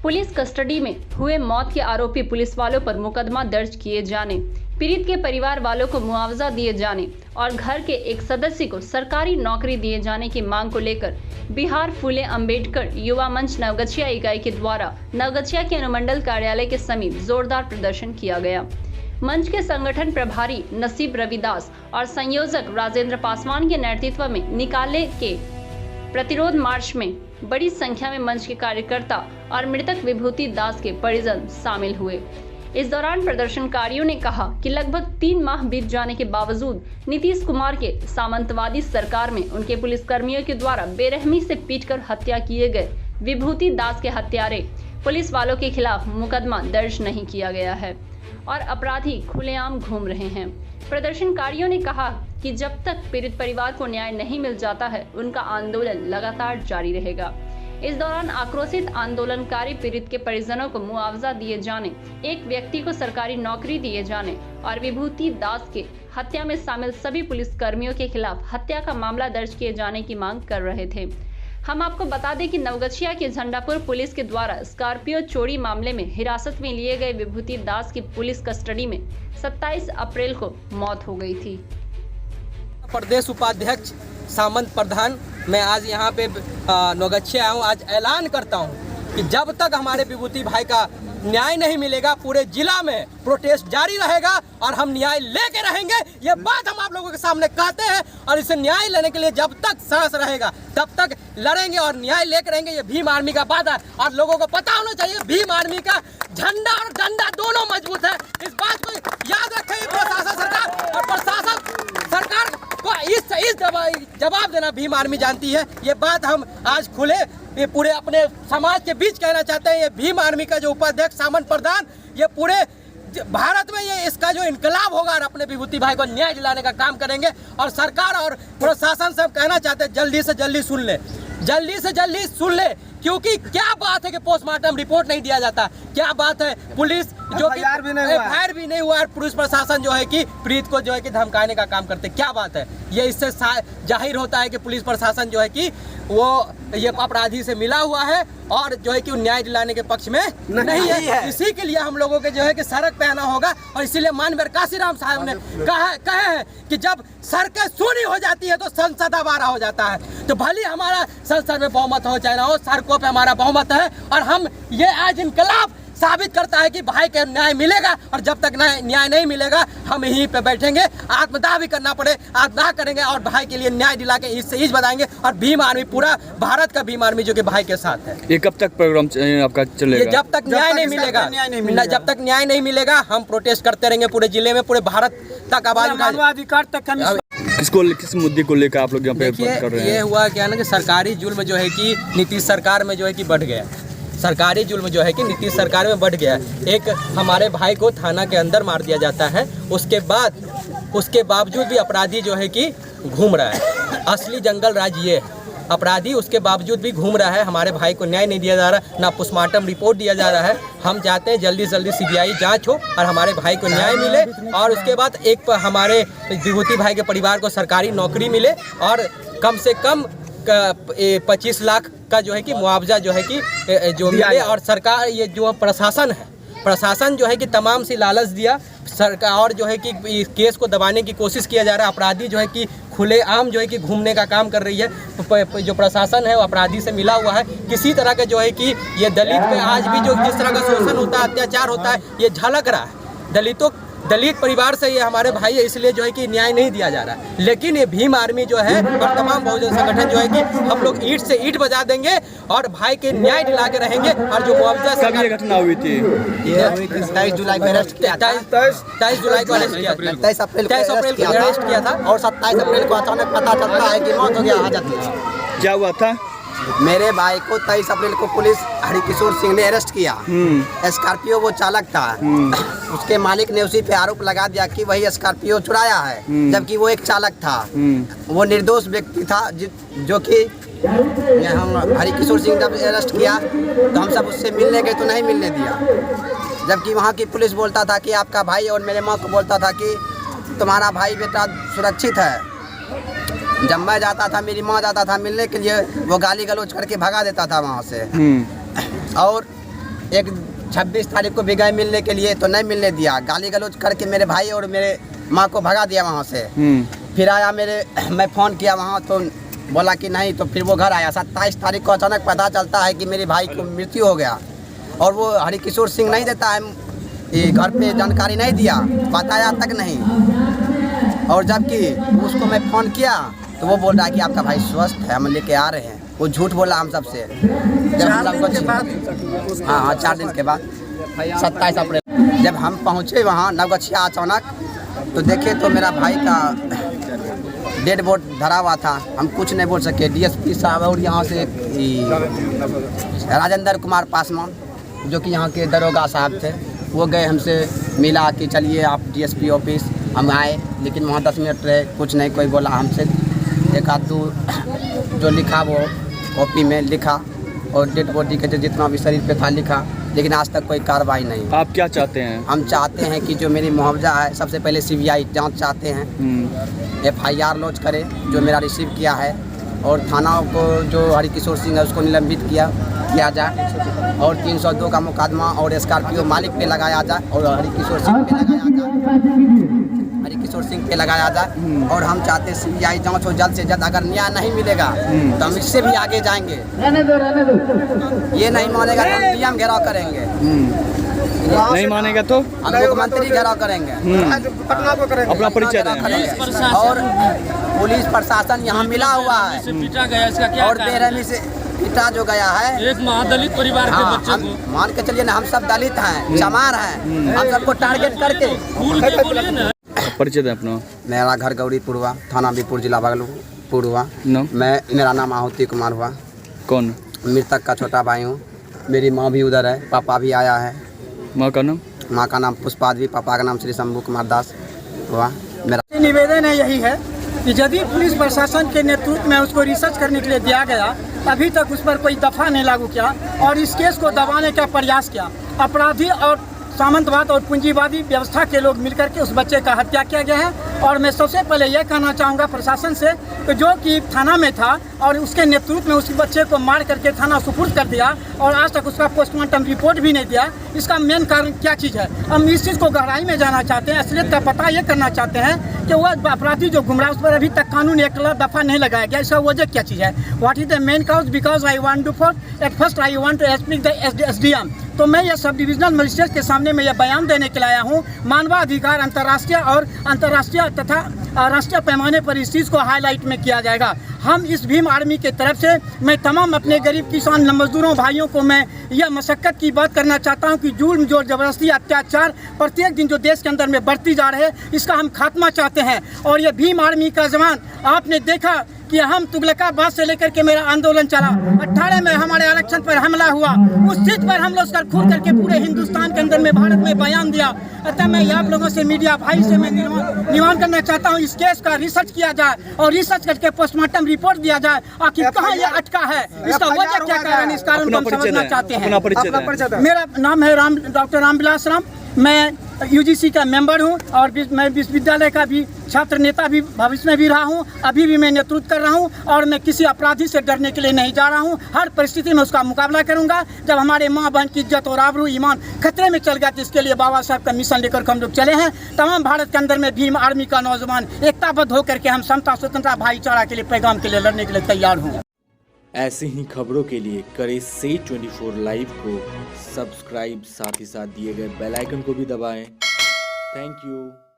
Police custody में हुए मौत के आरोपी पुलिस वालों पर मुकदमा दर्ज किए जाने, पीड़ित के परिवार वालों को मुआवजा दिए जाने और घर के एक सदस्य को सरकारी नौकरी दिए जाने की मांग को लेकर बिहार फूले अंबेडकर युवा मंच नवगछिया इकाई के द्वारा नवगछिया के अनुमंडल कार्यालय के समीप जोरदार प्रदर्शन किया गया। मंच के संगठन प्रभारी नसीब रविदास और संयोजक राजेंद्र पासवान के नेतृत्व में निकाले के प्रतिरोध मार्च में बड़ी संख्या में मंच के कार्यकर्ता और मृतक विभूति दास के परिजन शामिल हुए। इस दौरान प्रदर्शनकारियों ने कहा कि लगभग 3 माह बीत जाने के बावजूद नीतीश कुमार के सामंतवादी सरकार में उनके पुलिसकर्मियों के द्वारा बेरहमी से पीटकर हत्या किए गए विभूति दास के हत्यारे पुलिस वालों के खिलाफ मुकदमा दर्ज नहीं किया गया है और अपराधी खुलेआम घूम रहे हैं। प्रदर्शनकारियों ने कहा कि जब तक पीड़ित परिवार को न्याय नहीं मिल जाता है, उनका आंदोलन लगातार जारी रहेगा। इस दौरान आक्रोशित आंदोलनकारी पीड़ित के परिजनों को मुआवजा दिए जाने, एक व्यक्ति को सरकारी नौकरी दिए जाने और विभूति दास के हत्या में शामिल सभी पुलिसकर्मियों के खिलाफ हत्या का मामला दर्ज किए जाने की मांग कर रहे थे। हम आपको बता दें कि नवगछिया के झंडापुर पुलिस के द्वारा स्कॉर्पियो चोरी मामले में हिरासत में लिए गए विभूति दास की पुलिस कस्टडी में 27 अप्रैल को मौत हो गई थी। प्रदेश उपाध्यक्ष सामंत प्रधान, मैं आज यहाँ पे नवगछिया आया हूँ। आज ऐलान करता हूँ कि जब तक हमारे विभूति भाई का न्याय नहीं मिलेगा, पूरे जिला में प्रोटेस्ट जारी रहेगा और हम न्याय लेके रहेंगे। ये बात हम आप लोगों के सामने कहते हैं और इसे न्याय लेने के लिए जब तक सांस रहेगा तब तक लड़ेंगे और न्याय लेके रहेंगे। ये भीम आर्मी का बात है और लोगों को पता होना चाहिए भीम आर्मी का झंडा और डंडा दोनों मजबूत है। इस बात को याद रखें। प्रशासन सरकार और प्रशासन सरकार को इस जवाब देना भीम आर्मी जानती है। ये बात हम आज खुले ये पूरे अपने समाज के बीच कहना चाहते हैं। ये भीम आर्मी का जो उपाध्यक्ष सामंत प्रधान, ये पूरे भारत में ये इसका जो इनकलाब होगा और अपने विभूति भाई को न्याय दिलाने का काम करेंगे। और सरकार और प्रशासन से कहना चाहते हैं जल्दी से जल्दी सुन ले, जल्दी से जल्दी सुन ले, क्योंकि क्या बात है कि पोस्टमार्टम रिपोर्ट नहीं दिया जाता। क्या बात है पुलिस जो कि एफआईआर भी नहीं हुआ और पुलिस प्रशासन जो है कि पीड़ित को जो है कि धमकाने का काम करते। क्या बात है, ये इससे जाहिर होता है कि पुलिस प्रशासन जो है कि वो ये अपराधी से मिला हुआ है और जो है कि न्याय दिलाने के पक्ष में नहीं है। इसी के लिए हम लोगों के जो है कि सड़क पे आना होगा और इसीलिए माननीय काशीराम साहब ने कहे हैं कि जब सड़कें सूनी हो जाती है तो संसद आवारा हो जाता है। तो भले हमारा संसद में बहुमत हो चाहे ना हो, सड़कों पे हमारा बहुमत है और हम ये आज इनकलाब साबित करता है कि भाई के न्याय मिलेगा और जब तक न्याय नहीं मिलेगा हम यहीं पे बैठेंगे। आत्मदाह भी करना पड़े आत्मदाह करेंगे और भाई के लिए न्याय दिला के ईज बताएंगे। और भीम आर्मी, पूरा भारत का भीम आर्मी जो कि भाई के साथ है। ये कब तक प्रोग्राम आपका चलेगा? जब तक न्याय नहीं मिलेगा, जब तक न्याय नहीं मिलेगा हम प्रोटेस्ट करते रहेंगे पूरे जिले में, पूरे भारत तक आवाज उठाएंगे। किस मुद्दे को लेकर आप लोग यहाँ पे कर रहे हैं? ये हुआ क्या ना कि सरकारी जुल्म जो है कि नीतीश सरकार में जो है कि बढ़ गया। सरकारी जुल्म जो है कि नीतीश सरकार में बढ़ गया। एक हमारे भाई को थाना के अंदर मार दिया जाता है, उसके बावजूद भी अपराधी जो है कि घूम रहा है। असली जंगल राज ये अपराधी उसके बावजूद भी घूम रहा है। हमारे भाई को न्याय नहीं दिया जा रहा, ना पोस्टमार्टम रिपोर्ट दिया जा रहा है। हम चाहते हैं जल्दी से जल्दी सीबीआई जांच हो और हमारे भाई को न्याय मिले और उसके बाद एक हमारे विभूति भाई के परिवार को सरकारी नौकरी मिले और कम से कम 25 लाख का जो है कि मुआवजा जो है कि जो मिले। और सरकार ये जो प्रशासन है, प्रशासन जो है कि तमाम सी लालच दिया सरकार और जो है कि इस केस को दबाने की कोशिश किया जा रहा है। अपराधी जो है कि खुलेआम जो है कि घूमने का काम कर रही है। जो प्रशासन है वो अपराधी से मिला हुआ है। किसी तरह का जो है कि ये दलित पे आज भी जो जिस तरह का शोषण होता है, अत्याचार होता है, ये झलक रहा है। दलित परिवार से ये हमारे भाई है, इसलिए जो है कि न्याय नहीं दिया जा रहा है। लेकिन ये भीम आर्मी जो है और तमाम बहुजन संगठन जो है कि हम लोग ईंट से ईंट बजा देंगे और भाई के न्याय दिला के रहेंगे। और जो मुआवजा कब ये घटना हुई थी? ये हुई 23 जुलाई को अरेस्ट किया था। 23 जुलाई को अरेस्ट किया था। 23 अप्रैल को अरेस्ट किया था और 27 अप्रैल को अचानक पता चलता है कि मौत हो गया। हाजत क्या हुआ था? मेरे भाई को 23 अप्रैल को पुलिस हरिकिशोर सिंह ने अरेस्ट किया। स्कॉर्पियो वो चालक था। उसके मालिक ने उसी पे आरोप लगा दिया कि वही स्कॉर्पियो चुराया है, जबकि वो एक चालक था। वो निर्दोष व्यक्ति था जो कि हम हरिकिशोर सिंह जब अरेस्ट किया तो हम सब उससे मिलने गए तो नहीं मिलने दिया। जबकि वहाँ की पुलिस बोलता था कि आपका भाई, और मेरे माँ को बोलता था कि तुम्हारा भाई बेटा सुरक्षित है। जब मैं जाता था, मेरी माँ जाता था मिलने के लिए, वो गाली गलौज करके भगा देता था वहाँ से। और एक 26 तारीख को भी गए मिलने के लिए तो नहीं मिलने दिया, गाली गलौज करके मेरे भाई और मेरे माँ को भगा दिया वहाँ से। फिर आया मैं फ़ोन किया वहाँ तो बोला कि नहीं, तो फिर वो घर आया। 27 तारीख को अचानक पता चलता है कि मेरे भाई को मृत्यु हो गया, और वो हरिकिशोर सिंह नहीं देता है, ये घर पे जानकारी नहीं दिया, बताया तक नहीं। और जबकि उसको मैं फ़ोन किया तो वो बोल रहा है कि आपका भाई स्वस्थ है, हम लेके आ रहे हैं। वो झूठ बोला हम सबसे। हाँ 4 दिन के बाद 27 अप्रैल जब हम पहुँचे वहाँ नवगछिया, अचानक तो देखे तो मेरा भाई का डेड बॉडी धरा हुआ था। हम कुछ नहीं बोल सके। डीएसपी साहब और यहाँ से राजेंद्र कुमार पासवान जो कि यहाँ के दरोगा साहब थे, वो गए हमसे मिला कि चलिए आप डीएसपी ऑफिस। हम आए, लेकिन वहाँ 10 मिनट रहे, कुछ नहीं कोई बोला हमसे। एक आध जो लिखा वो कॉपी में लिखा, और डेड बॉडी के जितना भी शरीर पे था लिखा, लेकिन आज तक कोई कार्रवाई नहीं। आप क्या चाहते हैं? हम चाहते हैं कि जो मेरी मुआवजा है, सबसे पहले CBI जांच चाहते हैं, FIR लॉन्च करे जो मेरा रिसीव किया है, और थाना को जो हरिकिशोर सिंह है उसको निलंबित किया जाए, और 302 का मुकदमा और स्कॉर्पियो मालिक पे लगाया जाए, और हरिकिशोर सिंह पे लगाया जाए। और हम चाहते CBI जांच हो जल्द से जल्द। अगर न्याय नहीं मिलेगा तो हम इससे भी आगे जाएंगे। ये नहीं मानेगा तो हम DM घेराव करेंगे। नहीं मानेगा तो हम मुख्यमंत्री घेराव करेंगे, अपना परिचय दें। और पुलिस प्रशासन यहाँ मिला हुआ है, पीटा गया, इसका क्या और बेरहमी से पिता जो गया है एक महादलित परिवार के बच्चे को। मान के चलिए ना, हम सब दलित हैं, चमार हैं, हम सबको टारगेट करके। परिचय दें अपना। मेरा घर गौरीपुरवा, थाना बीपुर, जिला भागलपुरवा। मेरा नाम आहुति कुमार हुआ। कौन? मृतक का छोटा भाई हूँ। मेरी माँ भी उधर है, पापा भी आया है। माँ का नाम? माँ का नाम पुष्पादेवी, पापा का नाम श्री शंभू कुमार दास हुआ। मेरा निवेदन है यही है कि यदि पुलिस प्रशासन के नेतृत्व में उसको रिसर्च करने के लिए दिया गया, अभी तक उस पर कोई दफा नहीं लागू किया और इस केस को दबाने का प्रयास किया। अपराधी और सामंतवाद और पूंजीवादी व्यवस्था के लोग मिलकर के उस बच्चे का हत्या किया गया है। और मैं सबसे पहले यह कहना चाहूँगा प्रशासन से कि जो कि थाना में था और उसके नेतृत्व में उस बच्चे को मार करके थाना सुपुर्द कर दिया, और आज तक उसका पोस्टमार्टम रिपोर्ट भी नहीं दिया। इसका मेन कारण क्या चीज़ है? हम इस चीज़ को गहराई में जाना चाहते हैं, असलियत का पता ये करना चाहते हैं कि वह अपराधी जो गुमराह, उस पर अभी तक कानून एक दफ़ा नहीं लगाया गया। इसका वजह क्या चीज़ है? What is the main cause? Because I want to at first I want to speak the SDM। तो मैं ये सब डिविजनल मजिस्ट्रेट के सामने में यह बयान देने के लिए आया हूँ। मानवाधिकार अंतर्राष्ट्रीय तथा राष्ट्रीय पैमाने पर इस चीज़ को हाईलाइट में किया जाएगा। हम इस भीम आर्मी के तरफ से मैं तमाम अपने गरीब किसान मजदूरों भाइयों को मैं यह मशक्क़त की बात करना चाहता हूं कि जुल्म, जोर जबरदस्ती, अत्याचार प्रत्येक दिन जो देश के अंदर में बढ़ती जा रहे हैं, इसका हम खात्मा चाहते हैं। और ये भीम आर्मी का जवान आपने देखा कि हम तुगलकाबाद से लेकर के मेरा आंदोलन चला। 18 में हमारे आरक्षण पर हमला हुआ, उस चीज पर हम लोग सर खोल करके पूरे हिंदुस्तान के अंदर में, भारत में बयान दिया। अतः मैं आप लोगों से, मीडिया भाई से मैं निवेदन करना चाहता हूँ, इस केस का रिसर्च किया जाए और रिसर्च करके पोस्टमार्टम रिपोर्ट दिया जाए। आखिर कहाँ ये अटका है, इसका वजह क्या कारण, इस कारण को हम समझना चाहते हैं। मेरा नाम है डॉक्टर रामविलास राम। मैं UGC का मेंबर हूं और मैं विश्वविद्यालय का भी छात्र नेता भी भविष्य में भी रहा हूं, अभी भी मैं नेतृत्व कर रहा हूं। और मैं किसी अपराधी से डरने के लिए नहीं जा रहा हूं, हर परिस्थिति में उसका मुकाबला करूंगा। जब हमारे माँ बहन की इज्जत और आबरू ईमान खतरे में चल गया, तो इसके लिए बाबा साहब का मिशन लेकर हम लोग चले हैं। तमाम भारत के अंदर में भीम आर्मी का नौजवान एकताबद्ध होकर के हम समता, स्वतंत्रता, भाईचारा के लिए, पैगाम के लिए लड़ने के लिए तैयार हूँ। ऐसे ही खबरों के लिए करें से 24 लाइव को सब्सक्राइब, साथ ही साथ दिए गए बेल आइकन को भी दबाएं। Thank you.